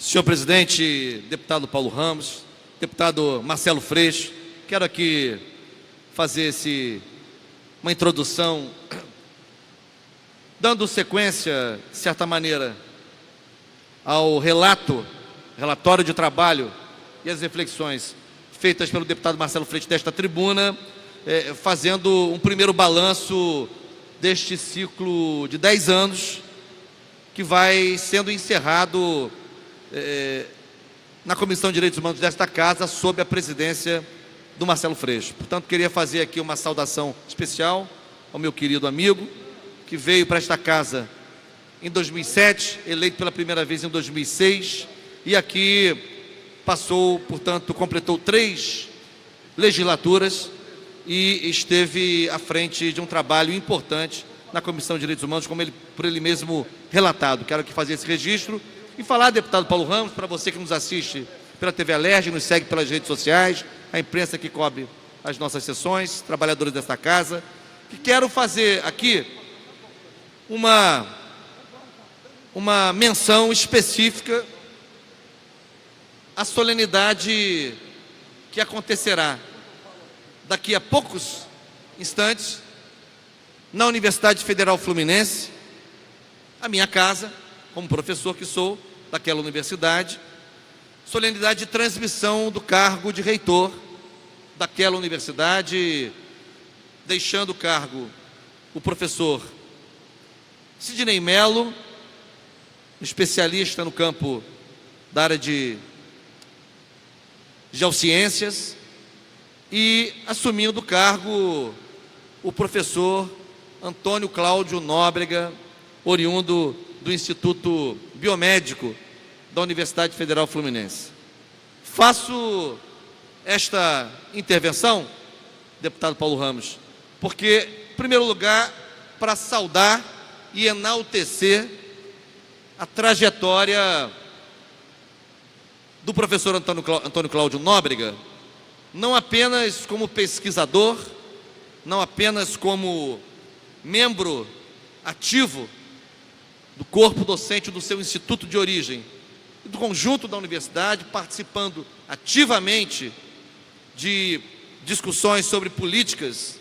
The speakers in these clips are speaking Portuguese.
Senhor presidente, deputado Paulo Ramos, deputado Marcelo Freixo, quero aqui fazer uma introdução, dando sequência, de certa maneira, ao relatório de trabalho e as reflexões feitas pelo deputado Marcelo Freixo desta tribuna, fazendo um primeiro balanço deste ciclo de 10 anos, que vai sendo encerrado na Comissão de Direitos Humanos desta casa, sob a presidência do Marcelo Freixo. Portanto, queria fazer aqui uma saudação especial ao meu querido amigo, que veio para esta casa em 2007, eleito pela primeira vez em 2006, e aqui passou, portanto, completou 3 legislaturas e esteve à frente de um trabalho importante na Comissão de Direitos Humanos, como por ele mesmo relatado. Quero aqui fazer esse registro e falar, deputado Paulo Ramos, para você que nos assiste pela TV Alerj, nos segue pelas redes sociais, a imprensa que cobre as nossas sessões, trabalhadores desta casa, que quero fazer aqui uma menção específica à solenidade que acontecerá daqui a poucos instantes na Universidade Federal Fluminense, a minha casa, como professor que sou daquela universidade, solenidade de transmissão do cargo de reitor daquela universidade, deixando o cargo o professor Sidney Mello, especialista no campo da área de geociências, e assumindo o cargo o professor Antônio Cláudio Nóbrega, oriundo do Instituto Biomédico da Universidade Federal Fluminense. Faço esta intervenção, deputado Paulo Ramos, porque, em primeiro lugar, para saudar e enaltecer a trajetória do professor Antônio Cláudio Nóbrega, não apenas como pesquisador, não apenas como membro ativo do corpo docente do seu instituto de origem e do conjunto da universidade, participando ativamente de discussões sobre políticas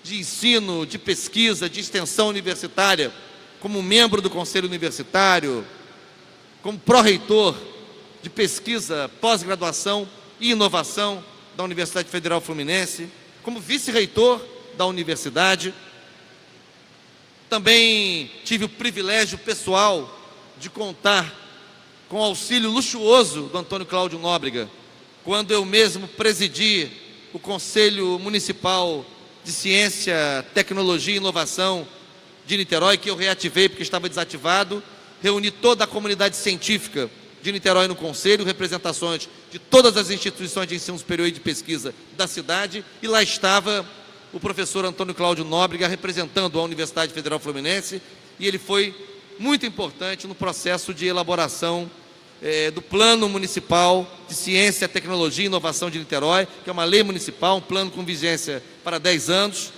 de ensino, de pesquisa, de extensão universitária, como membro do Conselho Universitário, como pró-reitor de pesquisa, pós-graduação e inovação da Universidade Federal Fluminense, como vice-reitor da universidade. Também tive o privilégio pessoal de contar com o auxílio luxuoso do Antônio Cláudio Nóbrega, quando eu mesmo presidi o Conselho Municipal de Ciência, Tecnologia e Inovação de Niterói, que eu reativei porque estava desativado. Reuni toda a comunidade científica de Niterói no Conselho, representações de todas as instituições de ensino superior e de pesquisa da cidade, e lá estava o professor Antônio Cláudio Nóbrega representando a Universidade Federal Fluminense, e ele foi muito importante no processo de elaboração do Plano Municipal de Ciência, Tecnologia e Inovação de Niterói, que é uma lei municipal, um plano com vigência para 10 anos,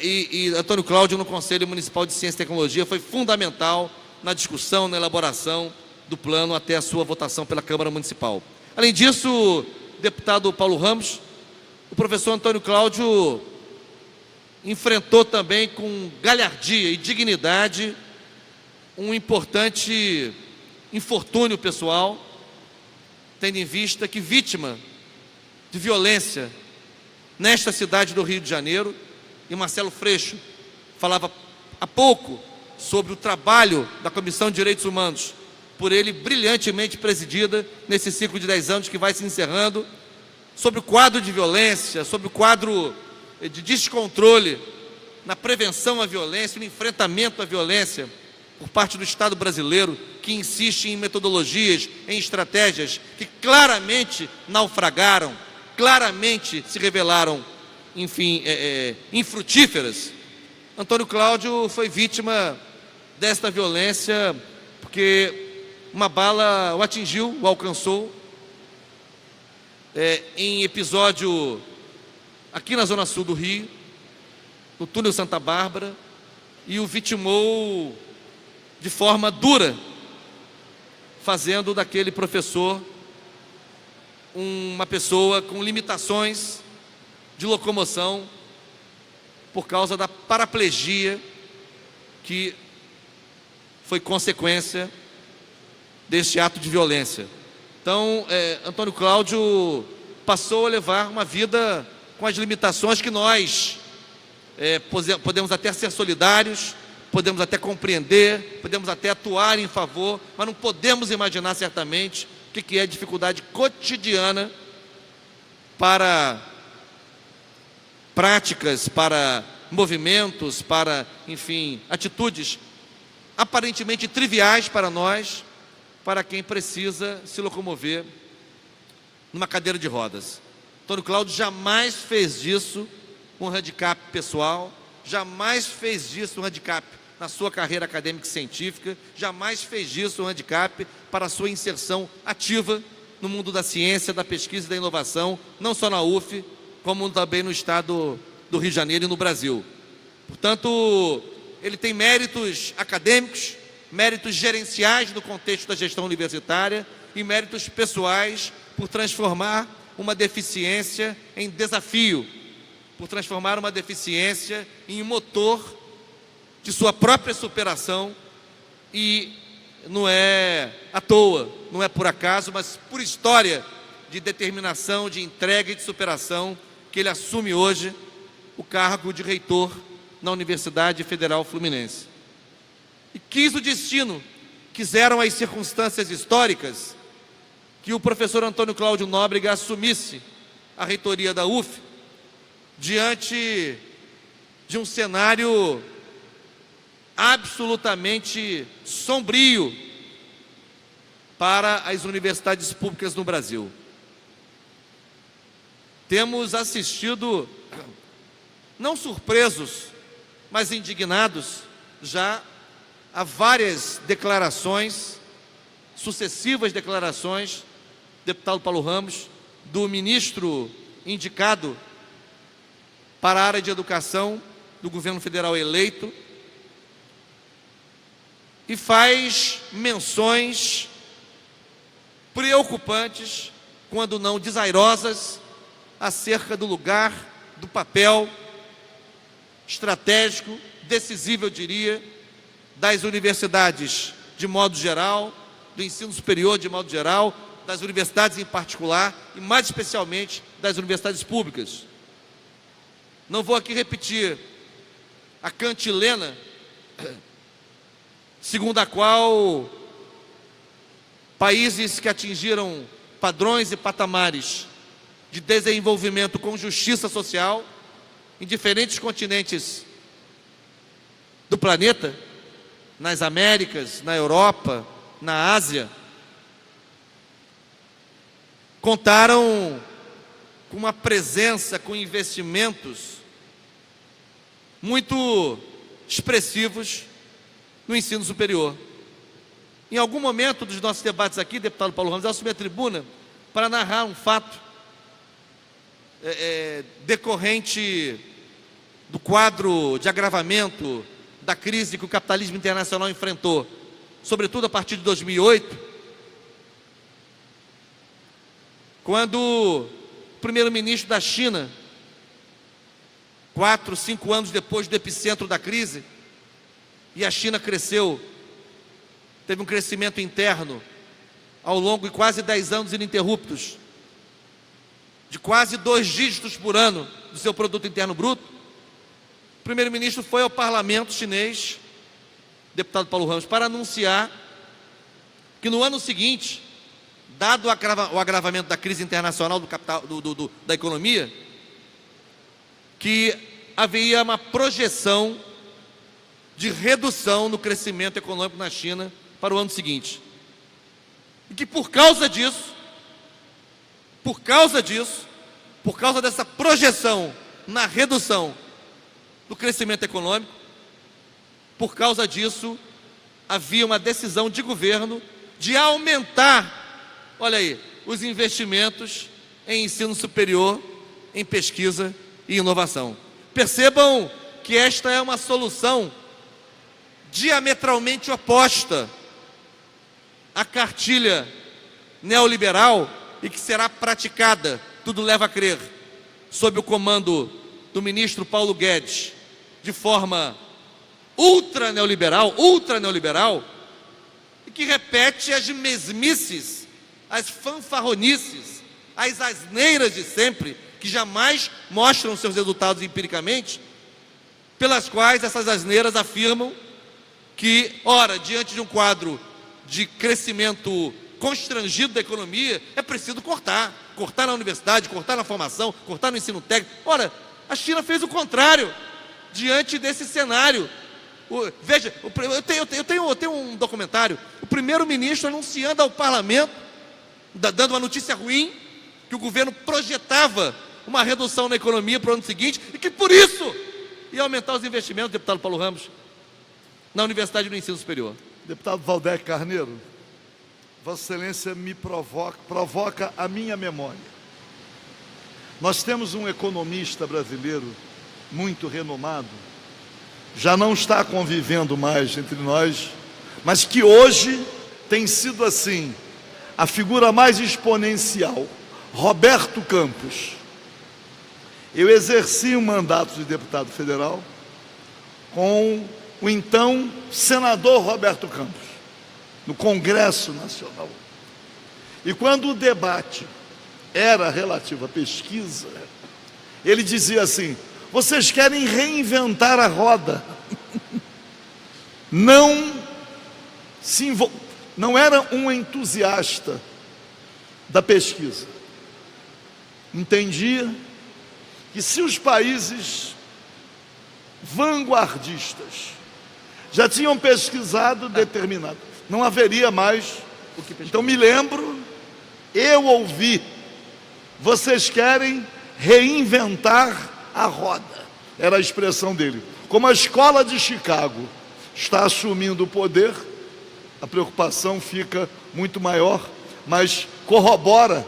e Antônio Cláudio no Conselho Municipal de Ciência e Tecnologia foi fundamental na discussão, na elaboração do plano até a sua votação pela Câmara Municipal. Além disso, deputado Paulo Ramos, o professor Antônio Cláudio enfrentou também com galhardia e dignidade um importante infortúnio pessoal, tendo em vista que vítima de violência nesta cidade do Rio de Janeiro, e Marcelo Freixo falava há pouco sobre o trabalho da Comissão de Direitos Humanos, por ele brilhantemente presidida nesse ciclo de 10 anos que vai se encerrando, sobre o quadro de violência, sobre o quadro de descontrole na prevenção à violência, no enfrentamento à violência por parte do Estado brasileiro, que insiste em metodologias, em estratégias que claramente naufragaram, claramente se revelaram, enfim, infrutíferas. Antônio Cláudio foi vítima desta violência porque uma bala o atingiu, o alcançou, em episódio aqui na Zona Sul do Rio, no túnel Santa Bárbara, e o vitimou de forma dura, fazendo daquele professor uma pessoa com limitações de locomoção por causa da paraplegia que foi consequência deste ato de violência. Então, Antônio Cláudio passou a levar uma vida com as limitações que nós podemos até ser solidários, podemos até compreender, podemos até atuar em favor, mas não podemos imaginar certamente o que é dificuldade cotidiana para práticas, para movimentos, para, enfim, atitudes aparentemente triviais para nós, para quem precisa se locomover numa cadeira de rodas. Antônio Cláudio jamais fez disso um handicap pessoal, jamais fez disso um handicap na sua carreira acadêmica e científica, jamais fez disso um handicap para a sua inserção ativa no mundo da ciência, da pesquisa e da inovação, não só na UF, como também no estado do Rio de Janeiro e no Brasil. Portanto, ele tem méritos acadêmicos, méritos gerenciais no contexto da gestão universitária e méritos pessoais por transformar uma deficiência em desafio, por transformar uma deficiência em motor de sua própria superação. E não é à toa, não é por acaso, mas por história de determinação, de entrega e de superação que ele assume hoje o cargo de reitor na Universidade Federal Fluminense. E quis o destino, quiseram as circunstâncias históricas que o professor Antônio Cláudio Nóbrega assumisse a reitoria da UF diante de um cenário absolutamente sombrio para as universidades públicas no Brasil. Temos assistido, não surpresos, mas indignados, já a várias declarações, sucessivas declarações, deputado Paulo Ramos, do ministro indicado para a área de educação do governo federal eleito, e faz menções preocupantes, quando não desairosas, acerca do lugar, do papel estratégico, decisivo, eu diria, das universidades de modo geral, do ensino superior de modo geral, das universidades em particular e mais especialmente das universidades públicas. Não vou aqui repetir a cantilena segundo a qual países que atingiram padrões e patamares de desenvolvimento com justiça social em diferentes continentes do planeta, nas Américas, na Europa, na Ásia, contaram com uma presença, com investimentos muito expressivos no ensino superior. Em algum momento dos nossos debates aqui, deputado Paulo Ramos, eu assumi a tribuna para narrar um fato decorrente do quadro de agravamento da crise que o capitalismo internacional enfrentou, sobretudo a partir de 2008, quando o primeiro-ministro da China, 4, 5 anos depois do epicentro da crise, e a China cresceu, teve um crescimento interno ao longo de quase 10 anos ininterruptos, de quase 2 dígitos por ano do seu produto interno bruto. O primeiro-ministro foi ao parlamento chinês, deputado Paulo Ramos, para anunciar que no ano seguinte, dado o agravamento da crise internacional do capital, da economia, que havia uma projeção de redução no crescimento econômico na China para o ano seguinte. E que por causa dessa projeção na redução do crescimento econômico, por causa disso, havia uma decisão de governo de aumentar, olha aí, os investimentos em ensino superior, em pesquisa e inovação. Percebam que esta é uma solução diametralmente oposta a cartilha neoliberal e que será praticada, tudo leva a crer, sob o comando do ministro Paulo Guedes, de forma ultra neoliberal, e que repete as mesmices, as fanfarronices, as asneiras de sempre, que jamais mostram seus resultados empiricamente, pelas quais essas asneiras afirmam que, ora, diante de um quadro de crescimento constrangido da economia, é preciso cortar na universidade, cortar na formação, cortar no ensino técnico. Ora, a China fez o contrário, diante desse cenário. Veja, eu tenho um documentário, o primeiro-ministro anunciando ao parlamento, dando uma notícia ruim, que o governo projetava uma redução na economia para o ano seguinte, e que por isso ia aumentar os investimentos, deputado Paulo Ramos, na Universidade do Ensino Superior. Deputado Valdec Carneiro, Vossa Excelência me provoca a minha memória. Nós temos um economista brasileiro muito renomado, já não está convivendo mais entre nós, mas que hoje tem sido assim, a figura mais exponencial, Roberto Campos. Eu exerci um mandato de deputado federal com o então senador Roberto Campos, no Congresso Nacional. E quando o debate era relativo à pesquisa, ele dizia assim: vocês querem reinventar a roda. Não era um entusiasta da pesquisa. Entendia que se os países vanguardistas já tinham pesquisado determinado, não haveria mais o que pesquisar. Então me lembro, eu ouvi: vocês querem reinventar a roda. Era a expressão dele. Como a escola de Chicago está assumindo o poder, a preocupação fica muito maior, mas corrobora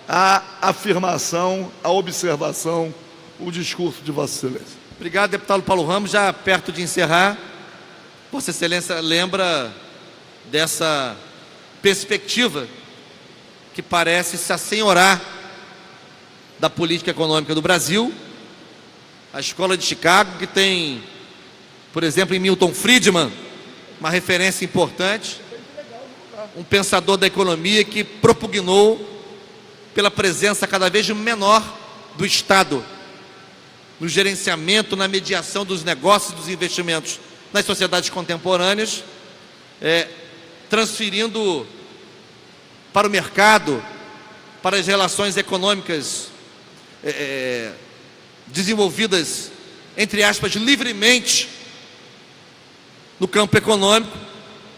a afirmação, a observação, o discurso de Vossa Excelência. Obrigado, deputado Paulo Ramos. Já perto de encerrar, Vossa Excelência lembra dessa perspectiva que parece se assenhorar da política econômica do Brasil, a escola de Chicago, que tem, por exemplo, em Milton Friedman, uma referência importante, um pensador da economia que propugnou pela presença cada vez menor do Estado no gerenciamento, na mediação dos negócios e dos investimentos nas sociedades contemporâneas, transferindo para o mercado, para as relações econômicas desenvolvidas, entre aspas, livremente no campo econômico,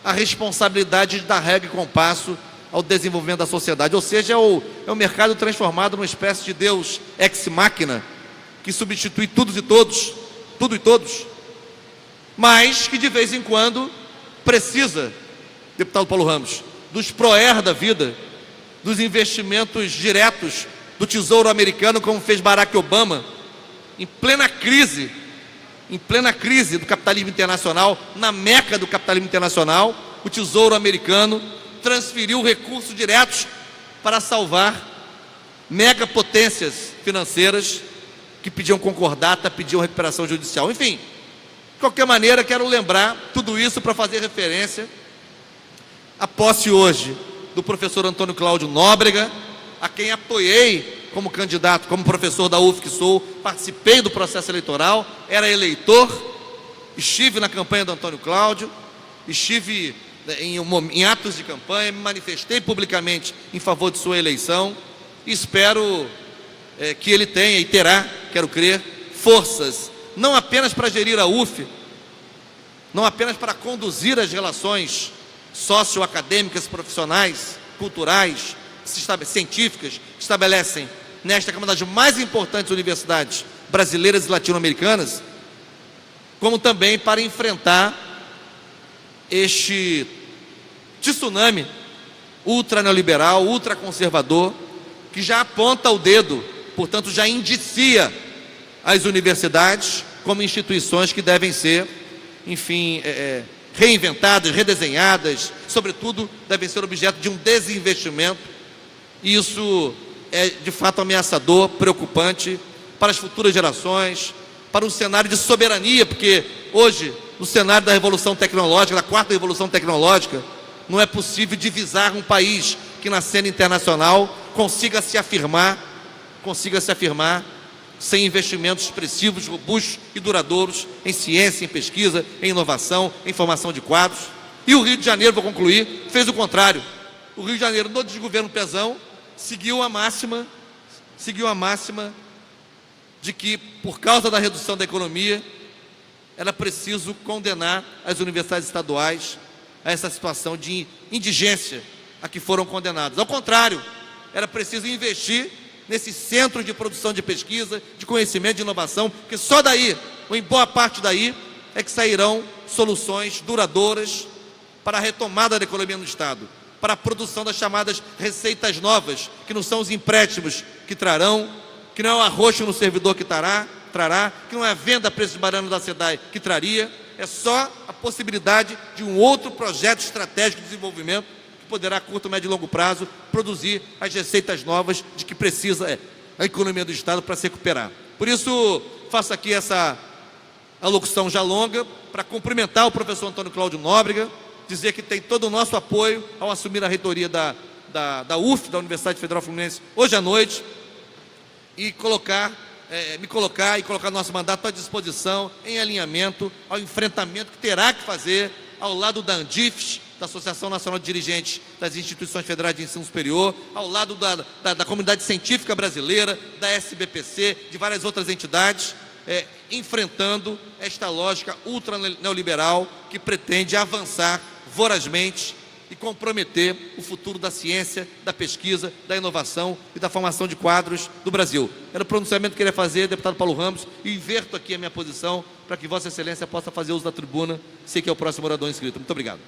a responsabilidade de dar regra e compasso ao desenvolvimento da sociedade. Ou seja, é o mercado transformado numa espécie de Deus ex machina, que substitui tudo e todos, mas que de vez em quando precisa, deputado Paulo Ramos, dos ProER da vida, dos investimentos diretos do Tesouro Americano, como fez Barack Obama, em plena crise do capitalismo internacional, na meca do capitalismo internacional. O Tesouro Americano transferiu recursos diretos para salvar megapotências financeiras que pediam concordata, pediam recuperação judicial. Enfim, de qualquer maneira, quero lembrar tudo isso para fazer referência à posse hoje do professor Antônio Cláudio Nóbrega, a quem apoiei como candidato, como professor da UF que sou, participei do processo eleitoral, era eleitor, estive na campanha do Antônio Cláudio, estive em atos de campanha, me manifestei publicamente em favor de sua eleição, e espero que ele tenha e terá, quero crer, forças, não apenas para gerir a UF, não apenas para conduzir as relações socioacadêmicas, profissionais, culturais, científicas, que estabelecem nesta, que é uma das mais importantes universidades brasileiras e latino-americanas, como também para enfrentar este tsunami ultra-neoliberal, ultraconservador, que já aponta o dedo, portanto já indicia as universidades como instituições que devem ser, enfim, reinventadas, redesenhadas, sobretudo devem ser objeto de um desinvestimento, e isso é de fato ameaçador, preocupante para as futuras gerações, para um cenário de soberania, porque hoje, no cenário da revolução tecnológica, da quarta revolução tecnológica, não é possível divisar um país que na cena internacional consiga se afirmar sem investimentos expressivos, robustos e duradouros em ciência, em pesquisa, em inovação, em formação de quadros. E o Rio de Janeiro, vou concluir, fez o contrário. O Rio de Janeiro, no desgoverno Pezão, seguiu a máxima de que, por causa da redução da economia, era preciso condenar as universidades estaduais a essa situação de indigência a que foram condenadas. Ao contrário, era preciso investir nesses centros de produção de pesquisa, de conhecimento, de inovação, porque só daí, ou em boa parte daí, é que sairão soluções duradouras para a retomada da economia no Estado, para a produção das chamadas receitas novas, que não são os empréstimos que trarão, que não é o arroxo no servidor que trará, que não é a venda a preço de banana da SEDAI que traria, é só a possibilidade de um outro projeto estratégico de desenvolvimento que poderá, a curto, médio e longo prazo, produzir as receitas novas de que precisa a economia do Estado para se recuperar. Por isso, faço aqui essa alocução já longa para cumprimentar o professor Antônio Cláudio Nóbrega, dizer que tem todo o nosso apoio ao assumir a reitoria da UF, da Universidade Federal Fluminense, hoje à noite, e me colocar e colocar nosso mandato à disposição, em alinhamento ao enfrentamento que terá que fazer ao lado da ANDIFES, da Associação Nacional de Dirigentes das Instituições Federais de Ensino Superior, ao lado da comunidade científica brasileira, da SBPC, de várias outras entidades, enfrentando esta lógica ultra-neoliberal que pretende avançar vorazmente e comprometer o futuro da ciência, da pesquisa, da inovação e da formação de quadros do Brasil. Era o pronunciamento que queria fazer, deputado Paulo Ramos, e inverto aqui a minha posição para que Vossa Excelência possa fazer uso da tribuna, sei que é o próximo orador inscrito. Muito obrigado.